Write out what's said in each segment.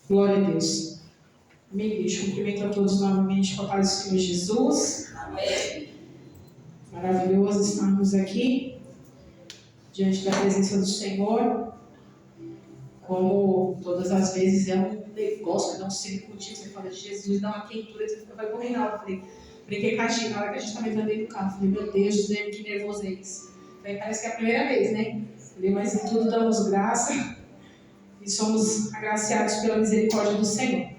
Glória a Deus. Amém, igreja. Cumprimento a todos novamente com a paz do Senhor Jesus. Amém. Maravilhoso estarmos aqui, diante da presença do Senhor. Como todas as vezes é um negócio, dá um circuito, você fala de Jesus, dá uma quentura, você fica, vai morrer na hora. Brinquei com a Gina, na hora que a gente estava entrando dentro do carro. Falei, meu Deus, que nervoso é isso. Falei, parece que é a primeira vez, né? Falei, mas em tudo damos graça e somos agraciados pela misericórdia do Senhor.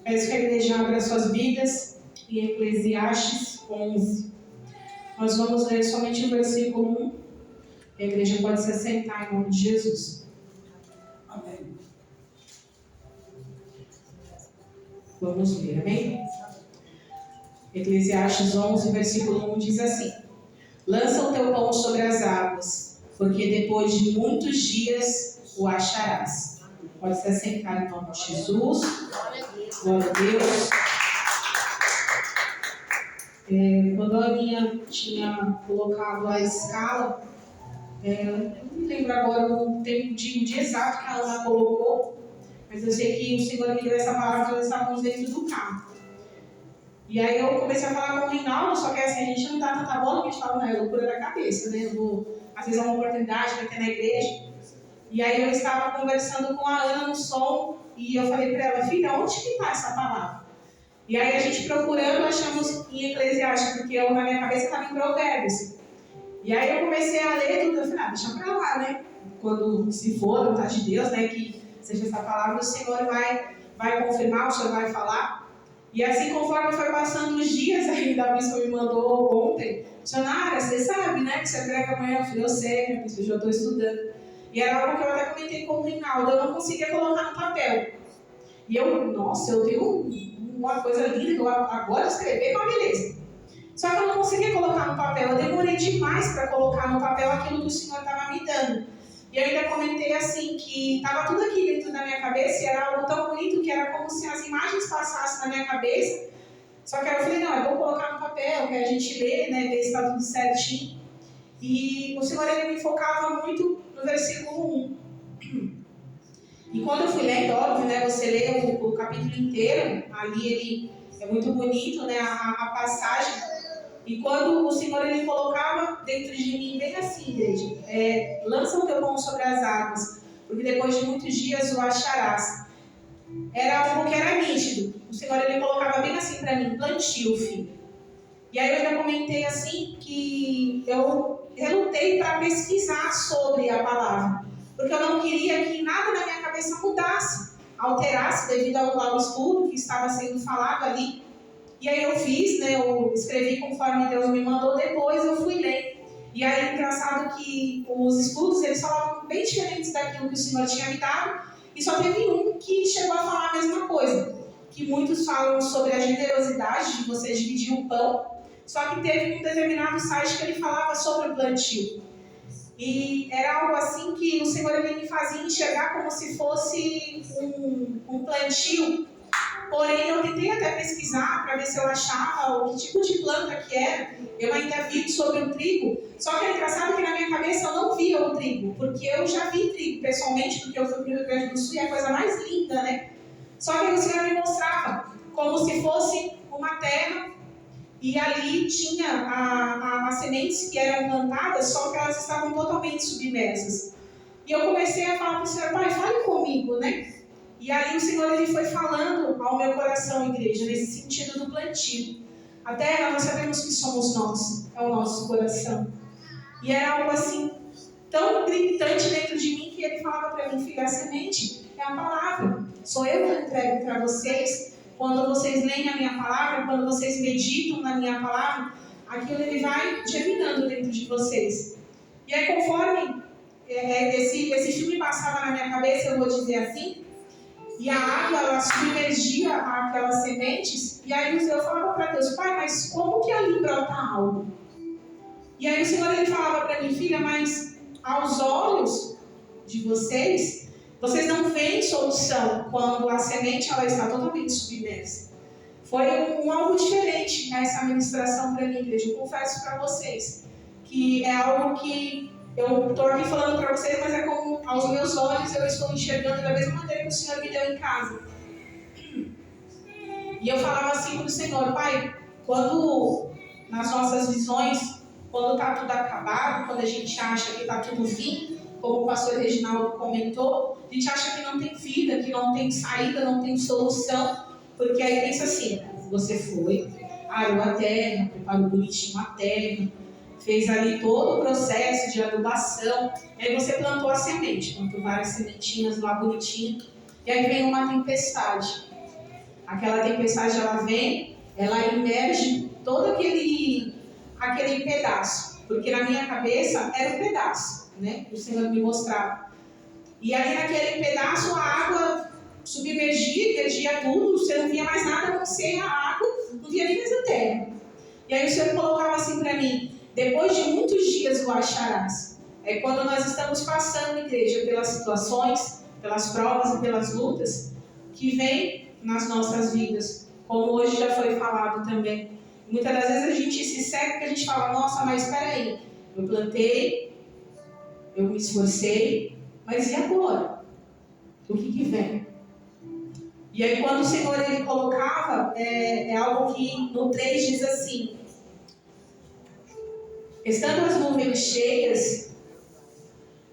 Peço que a igreja abra suas Bíblias em Eclesiastes 11. Nós vamos ler somente o versículo 1. A igreja pode se assentar em nome de Jesus. Amém. Vamos ler, amém? Eclesiastes 11, versículo 1 diz assim: Lança o teu pão sobre as águas, porque depois de muitos dias o acharás. Pode se assentar em nome de Jesus. Glória a Deus. Quando a Aninha tinha colocado a escala, eu não me lembro agora o tempo de dia exato que a Ana colocou, mas eu sei que o Senhor me deu essa palavra quando nós estávamos dentro do carro. E aí eu comecei a falar com o Reinaldo, só que assim, a gente não dá tanta bola, porque a gente fala, não, é loucura da cabeça, né? Às vezes é uma oportunidade para ter na igreja. E aí eu estava conversando com a Ana no som, e eu falei para ela, filha, onde que está essa palavra? E aí a gente procurando, achamos em Eclesiastes, porque eu na minha cabeça estava em Provérbios. E aí eu comecei a ler tudo, eu falei, deixa pra lá, né? Quando, se for a vontade de Deus, né, que seja essa palavra, o Senhor vai confirmar, o Senhor vai falar. E assim, conforme foi passando os dias, aí a bispo me mandou ontem, Sonara, você sabe, né, que você prega amanhã? Eu falei, eu sei, minha bispo, eu já estou estudando. E era algo que eu até comentei com o Reinaldo, eu não conseguia colocar no papel. E eu, nossa, eu tenho uma coisa linda que eu agora escrever com a beleza. Só que eu não conseguia colocar no papel, eu demorei demais para colocar no papel aquilo que o Senhor estava me dando. E eu ainda comentei assim, que estava tudo aqui dentro da minha cabeça e era algo tão bonito que era como se as imagens passassem na minha cabeça. Só que aí eu falei, não, eu vou colocar no papel, que a gente lê, né, ver se está tudo certinho. E o Senhor, ele me focava muito no versículo 1. E quando eu fui lendo, óbvio, né, você lê o capítulo inteiro, ali ele é muito bonito, né, a passagem. E quando o Senhor, ele colocava dentro de mim, bem assim, igreja, lança o teu pão sobre as águas, porque depois de muitos dias o acharás. Era algo que era nítido. O Senhor, ele colocava bem assim para mim, plantio, filho. E aí eu ainda comentei assim, que eu relutei para pesquisar sobre a palavra, porque eu não queria que nada na minha cabeça mudasse, alterasse devido ao estudo que estava sendo falado ali. E aí eu fiz, né, eu escrevi conforme Deus me mandou, depois eu fui ler. E aí é engraçado que os estudos, eles falavam bem diferentes daquilo que o Senhor tinha me dado, e só teve um que chegou a falar a mesma coisa, que muitos falam sobre a generosidade de você dividir o pão, só que teve um determinado site que ele falava sobre o plantio. E era algo assim que o Senhor, ele me fazia enxergar como se fosse um plantio. Porém, eu tentei até pesquisar para ver se eu achava o que tipo de planta que era. Eu ainda vi sobre o trigo. Só que é engraçado que na minha cabeça eu não via o trigo, porque eu já vi trigo pessoalmente, porque eu fui para o Rio Grande do Sul e é a coisa mais linda, né? Só que o Senhor me mostrava como se fosse uma terra e ali tinha as sementes que eram plantadas, só que elas estavam totalmente submersas. E eu comecei a falar para o Senhor, pai, fale comigo, né? E aí o Senhor, ele foi falando ao meu coração, igreja, nesse sentido do plantio. A terra, nós sabemos que somos nós, é o nosso coração. E era algo assim, tão gritante dentro de mim, que ele falava para mim, filha, a semente é a palavra. Sou eu que entrego para vocês. Quando vocês leem a minha palavra, quando vocês meditam na minha palavra, aquilo ele vai germinando dentro de vocês. E aí, conforme esse filme passava na minha cabeça, eu vou dizer assim, e a água, ela submergia aquelas sementes, e aí eu falava para Deus, pai, mas como que ali brota algo? E aí o Senhor, ele falava para mim, filha, mas aos olhos de vocês não veem solução quando a semente ela está totalmente submersa. Foi algo diferente essa ministração para mim, igreja. Eu confesso para vocês que é algo que Eu estou aqui falando para vocês, mas é como aos meus olhos eu estou enxergando da mesma maneira que o Senhor me deu em casa. E eu falava assim para o Senhor: Pai, quando nas nossas visões, quando está tudo acabado, quando a gente acha que está tudo fim, como o pastor Reginaldo comentou, a gente acha que não tem vida, que não tem saída, não tem solução, porque aí pensa assim: você foi, arou a terra, preparou bonitinho a terra, fez ali todo o processo de adubação, aí você plantou a semente, plantou várias sementinhas lá bonitinho, e aí vem uma tempestade. Aquela tempestade, ela vem, ela emerge todo aquele pedaço, porque na minha cabeça era um pedaço, né? O Senhor me mostrava. E ali naquele pedaço a água submergia, perdia tudo, você não via mais nada a não ser a água, não via nem mais a terra. E aí o Senhor colocava assim para mim: depois de muitos dias o acharás. É quando nós estamos passando, igreja, pelas situações, pelas provas e pelas lutas que vem nas nossas vidas, como hoje já foi falado também. Muitas das vezes a gente se cega porque a gente fala: nossa, mas espera aí, eu plantei, eu me esforcei, mas e agora? O que vem? E aí quando o Senhor ele colocava, é algo que no 3 diz assim: estando as nuvens cheias,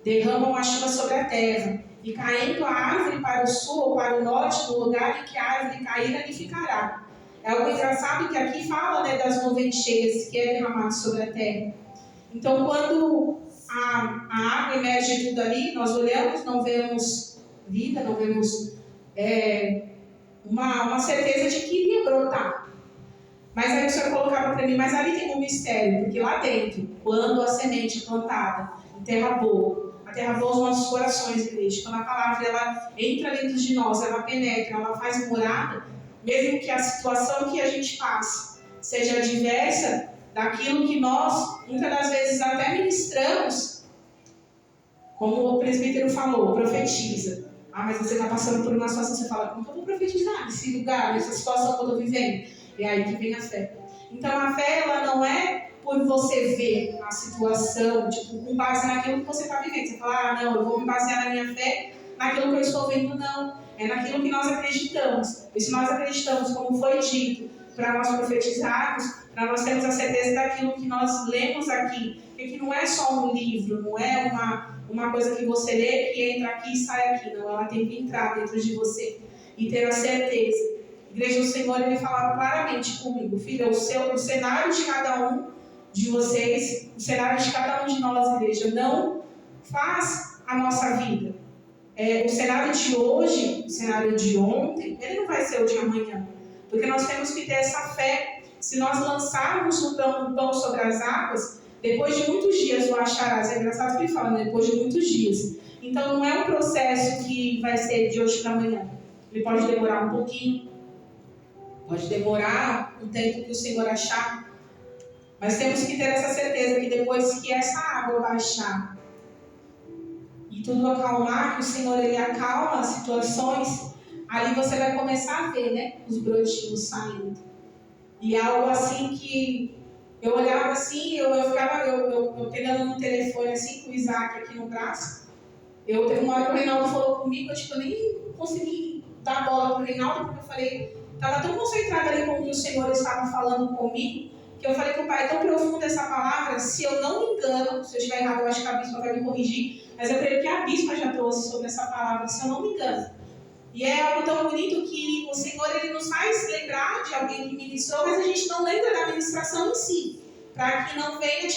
derramam a chuva sobre a terra, e caindo a árvore para o sul ou para o norte, no lugar em que a árvore cair, ali ficará. É algo engraçado que aqui fala, né, das nuvens cheias que é derramado sobre a terra. Então, quando a água emerge tudo ali, nós olhamos, não vemos vida, não vemos uma certeza de que iria brotar. Mas aí o Senhor colocava para mim: mas ali tem um mistério, porque lá dentro, quando a semente é plantada em terra boa, a terra boa os nossos corações, igreja, quando a palavra ela entra dentro de nós, ela penetra, ela faz morada, mesmo que a situação que a gente passe seja adversa daquilo que nós, muitas das vezes, até ministramos, como o presbítero falou, profetiza. Ah, mas você está passando por uma situação, você fala: como que eu vou profetizar nesse lugar, nessa situação que eu estou vivendo? É aí que vem a fé. Então a fé, ela não é por você ver a situação, tipo, com base naquilo que você está vivendo. Você fala: ah, não, eu vou me basear na minha fé naquilo que eu estou vendo. Não, é naquilo que nós acreditamos. E se nós acreditamos, como foi dito, para nós profetizarmos, para nós termos a certeza daquilo que nós lemos aqui, porque não é só um livro, não é uma coisa que você lê, que entra aqui e sai aqui. Não, ela tem que entrar dentro de você e ter a certeza. Igreja, o Senhor, ele falava claramente comigo: filha, o cenário de cada um de vocês, o cenário de cada um de nós, igreja, não faz a nossa vida. O cenário de hoje, o cenário de ontem, ele não vai ser o de amanhã. Porque nós temos que ter essa fé. Se nós lançarmos o pão sobre as águas, depois de muitos dias o acharás. É engraçado que ele fala, né? Depois de muitos dias. Então não é um processo que vai ser de hoje para amanhã. Ele pode demorar um pouquinho. Pode demorar um tempo que o Senhor achar. Mas temos que ter essa certeza que depois que essa água baixar e tudo acalmar, que o Senhor ele acalma as situações, ali você vai começar a ver, né, os brotinhos saindo. E algo assim que eu olhava assim, eu ficava pegando no telefone assim com o Isaac aqui no braço. Teve uma hora que o Reinaldo falou comigo, eu nem consegui dar bola para o Reinaldo, porque eu falei, estava tão concentrada ali com o que o Senhor estava falando comigo, que eu falei que o Pai é tão profundo essa palavra, se eu não me engano, se eu estiver errado, eu acho que a Bispa vai me corrigir, mas eu creio que a Bispa já trouxe sobre essa palavra, se eu não me engano. E é algo tão bonito que o Senhor ele nos faz lembrar de alguém que ministrou, mas a gente não lembra da ministração em si, para que não venha,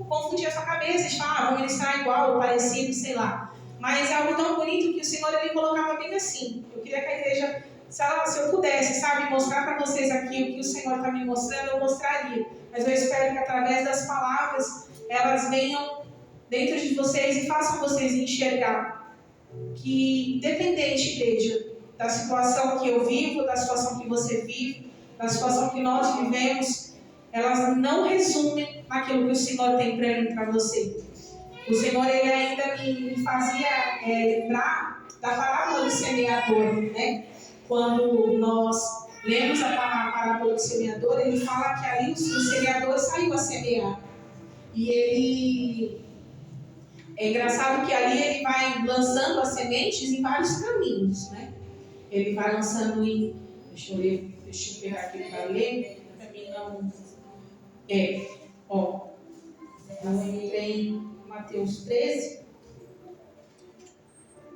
confundir a sua cabeça, de falar, vou ministrar igual, ou parecido, sei lá. Mas é algo tão bonito que o Senhor ele colocava bem assim. Eu queria que a igreja, se eu pudesse, mostrar para vocês aqui o que o Senhor está me mostrando, eu mostraria. Mas eu espero que através das palavras, elas venham dentro de vocês e façam vocês enxergar que, independente, igreja, da situação que eu vivo, da situação que você vive, da situação que nós vivemos, elas não resumem naquilo que o Senhor tem para mim, para você. O Senhor ele ainda me fazia lembrar da parábola do semeador, né? Quando nós lemos a parábola do semeador, ele fala que ali o semeador saiu a semear. E É engraçado que ali ele vai lançando as sementes em vários caminhos, né? Ele vai lançando em... Deixa eu pegar aqui para ler. Para mim não... Ó. Então ele tem Mateus 13,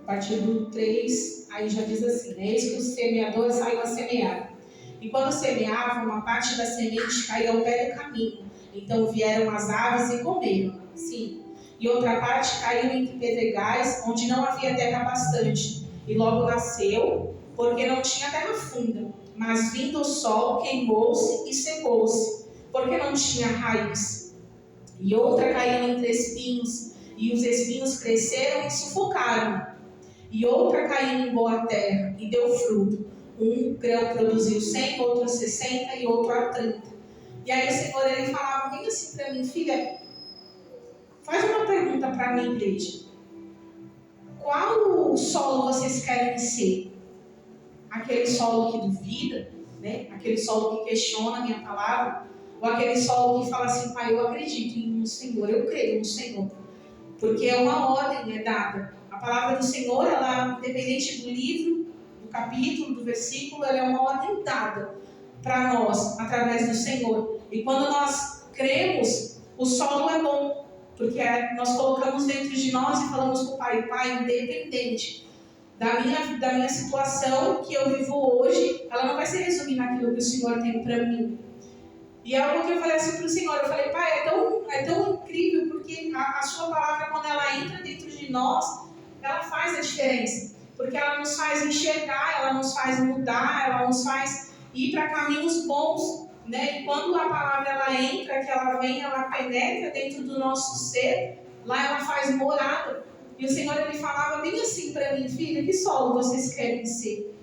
a partir do 3, aí já diz assim, né? Eis que o semeador saiu a semear. E quando semeava, uma parte da semente caiu ao pé do caminho. Então vieram as aves e comeram. Sim. E outra parte caiu entre pedregais, onde não havia terra bastante. E logo nasceu, porque não tinha terra funda. Mas vindo o sol, queimou-se e secou-se, porque não tinha raiz. E outra caiu entre espinhos, e os espinhos cresceram e sufocaram. E outra caiu em boa terra, e deu fruto. Um grão produziu 100, outro 60 e outro a 30. E aí o Senhor ele falava bem assim para mim, filha, faz uma pergunta para a minha igreja. Qual solo vocês querem ser? Aquele solo que duvida, né? Aquele solo que questiona a minha palavra? Ou aquele solo que fala assim, pai, eu acredito em um Senhor, eu creio no Senhor. Porque é uma ordem dada. A palavra do Senhor, ela, independente do livro, do capítulo, do versículo, ela é uma ordem dada para nós, através do Senhor. E quando nós cremos, o solo é bom. Porque nós colocamos dentro de nós e falamos com o Pai, Pai, independente da minha situação que eu vivo hoje, ela não vai se resumir naquilo que o Senhor tem para mim. E é algo que eu falei assim para o Senhor, eu falei, Pai, é tão incrível, porque a sua palavra, quando ela entra dentro de nós, ela faz a diferença. Porque ela nos faz enxergar, ela nos faz mudar, ela nos faz ir para caminhos bons. Né? E quando a palavra ela entra, que ela vem, ela penetra dentro do nosso ser, lá ela faz morada. E o Senhor ele falava bem assim para mim, filha, que solo vocês querem ser?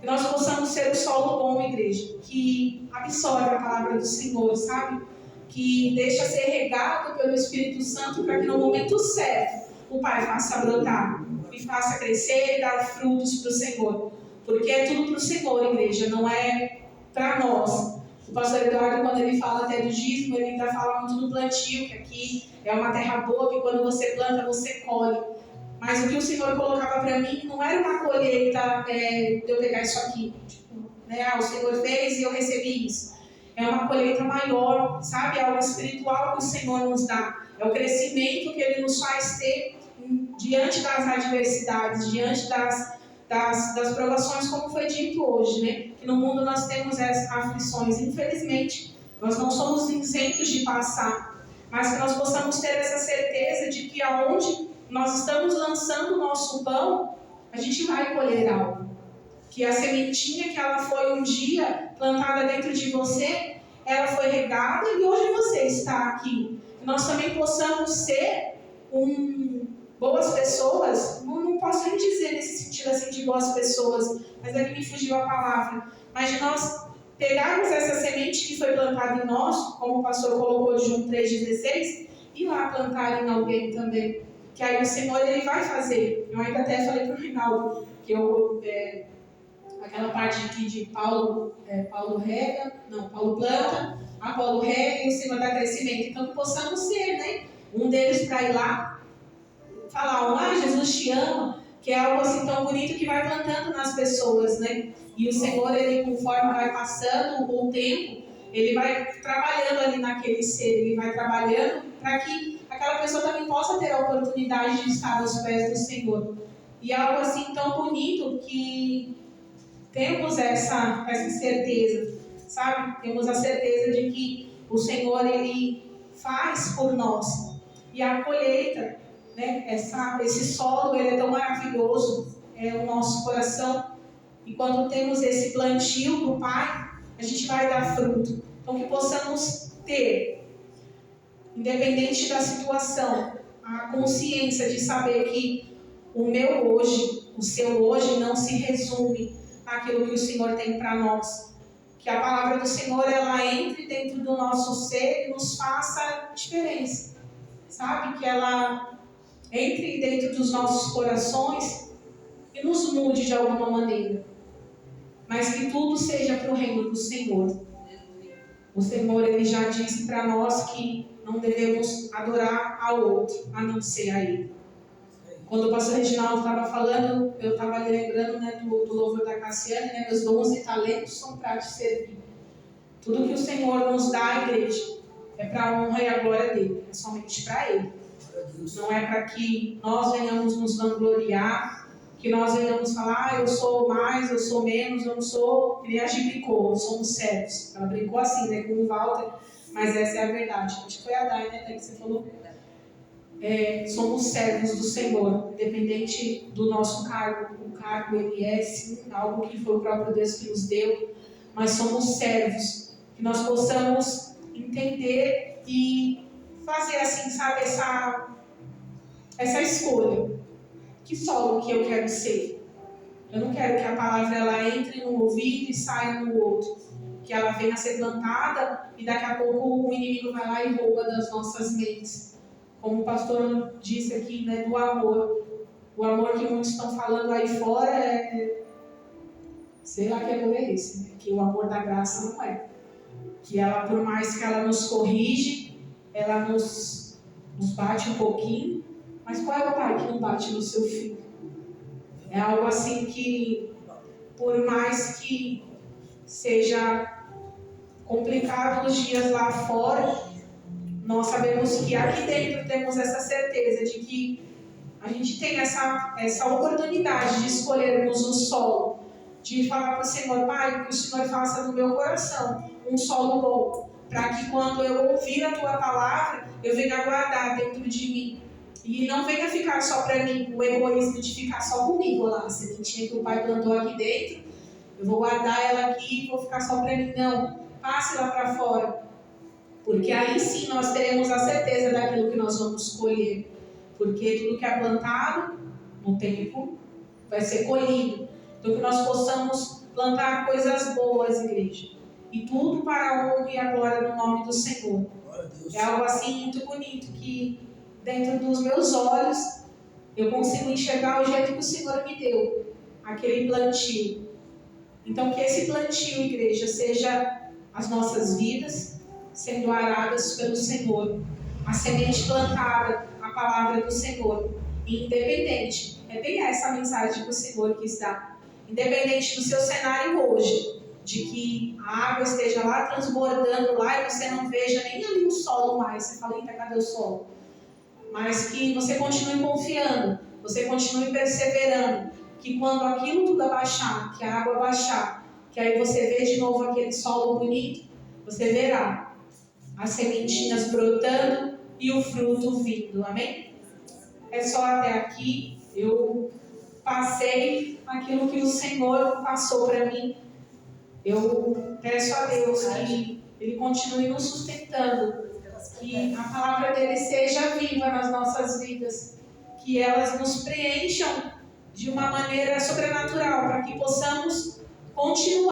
Que nós possamos ser o solo bom, igreja, que absorve a palavra do Senhor, sabe? Que deixa ser regado pelo Espírito Santo para que no momento certo o Pai faça brotar e faça crescer e dar frutos para o Senhor. Porque é tudo para o Senhor, igreja, não é para nós. O pastor Eduardo, quando ele fala até do dízimo, ele ainda fala muito do plantio, que aqui é uma terra boa, que quando você planta, você colhe. Mas o que o Senhor colocava para mim não era uma colheita de eu pegar isso aqui. Tipo, né? O Senhor fez e eu recebi isso. É uma colheita maior, sabe? É algo espiritual que o Senhor nos dá. É o crescimento que Ele nos faz ter diante das adversidades, diante das provações, como foi dito hoje, né? Que no mundo nós temos essas aflições. Infelizmente, nós não somos isentos de passar, mas que nós possamos ter essa certeza de que aonde nós estamos lançando o nosso pão, a gente vai colher algo. Que a sementinha que ela foi um dia plantada dentro de você, ela foi regada e hoje você está aqui. Que nós também possamos ser boas pessoas, não posso nem dizer nesse sentido assim de boas pessoas, mas é que me fugiu a palavra. Mas de nós pegarmos essa semente que foi plantada em nós, como o pastor colocou de João 3,16, e lá plantar em alguém também. Que aí o Senhor ele vai fazer. Eu ainda até falei para o Rinaldo que aquela parte aqui de Paulo rega, não, Paulo planta, Paulo rega e o Senhor dá crescimento. Então que possamos ser, né? Um deles para ir lá falar, Jesus te ama, que é algo assim tão bonito que vai plantando nas pessoas, né? E o Senhor, ele conforme vai passando o tempo, ele vai trabalhando ali naquele ser, ele vai trabalhando para que aquela pessoa também possa ter a oportunidade de estar aos pés do Senhor. E é algo assim tão bonito que temos essa certeza, sabe? Temos a certeza de que o Senhor, ele faz por nós. E a colheita, né? Esse solo, ele é tão maravilhoso, é o nosso coração. E quando temos esse plantio do Pai, a gente vai dar fruto. Então que possamos ter, independente da situação, a consciência de saber que o meu hoje, o seu hoje não se resume àquilo que o Senhor tem para nós. Que a palavra do Senhor, ela entre dentro do nosso ser e nos faça diferença. Sabe? Que ela entre dentro dos nossos corações e nos mude de alguma maneira. Mas que tudo seja para o reino do Senhor. O Senhor, ele já disse para nós que não devemos adorar ao outro, a não ser a Ele. Quando o pastor Reginaldo estava falando, eu estava lembrando, né, do louvor da Cassiane, né, meus dons e talentos são para te servir. Tudo que o Senhor nos dá, igreja, é para a honra e a glória dele, é somente para Ele. Não é para que nós venhamos nos vangloriar, que nós venhamos falar, eu sou mais, eu sou menos, eu não sou, que nem a Gi brincou, somos servos. Ela brincou assim, né, com o Walter, mas essa é a verdade. Acho que foi a Dai, né, que você falou. Somos servos do Senhor, independente do nosso cargo. O cargo, ele é sim algo que foi o próprio Deus que nos deu, mas somos servos, que nós possamos entender e fazer assim, sabe, essa escolha. Que solo que eu quero ser? Eu não quero que a palavra ela entre no ouvido e saia no outro, que ela venha a ser plantada e daqui a pouco o inimigo vai lá e rouba das nossas mentes. Como o pastor disse aqui, né, do amor. O amor que muitos estão falando aí fora sei lá que amor é esse, né? Que o amor da graça não é. Que ela, por mais que ela nos corrige, ela nos bate um pouquinho, mas qual é o pai que não bate no seu filho? É algo assim que, por mais que seja complicado nos dias lá fora, nós sabemos que aqui dentro temos essa certeza de que a gente tem essa oportunidade de escolhermos um solo, de falar para o Senhor, Pai, que o Senhor faça no meu coração um solo bom, para que quando eu ouvir a Tua palavra, eu venha guardar dentro de mim. E não venha ficar só para mim, o egoísmo de ficar só comigo lá, a sementinha que o Pai plantou aqui dentro, eu vou guardar ela aqui e vou ficar só para mim. Não, passe lá para fora. Porque aí sim nós teremos a certeza daquilo que nós vamos colher. Porque tudo que é plantado no tempo vai ser colhido. Então que nós possamos plantar coisas boas, igreja. E tudo para a honra e a glória do nome do Senhor. É algo assim muito bonito que dentro dos meus olhos eu consigo enxergar o jeito que o Senhor me deu. Aquele plantio. Então que esse plantio, igreja, seja as nossas vidas sendo aradas pelo Senhor, a semente plantada, a palavra do Senhor, independente, é bem essa a mensagem que o Senhor quis dar, independente do seu cenário hoje, de que a água esteja lá transbordando lá e você não veja nem ali o solo mais, você fala, eita, cadê o solo? Mas que você continue confiando, você continue perseverando, que quando aquilo tudo abaixar, que a água baixar, que aí você vê de novo aquele solo bonito, você verá as sementinhas brotando e o fruto vindo, amém? É só até aqui, eu passei aquilo que o Senhor passou para mim. Eu peço a Deus que Ele continue nos sustentando, que a palavra dEle seja viva nas nossas vidas, que elas nos preencham de uma maneira sobrenatural, para que possamos continuar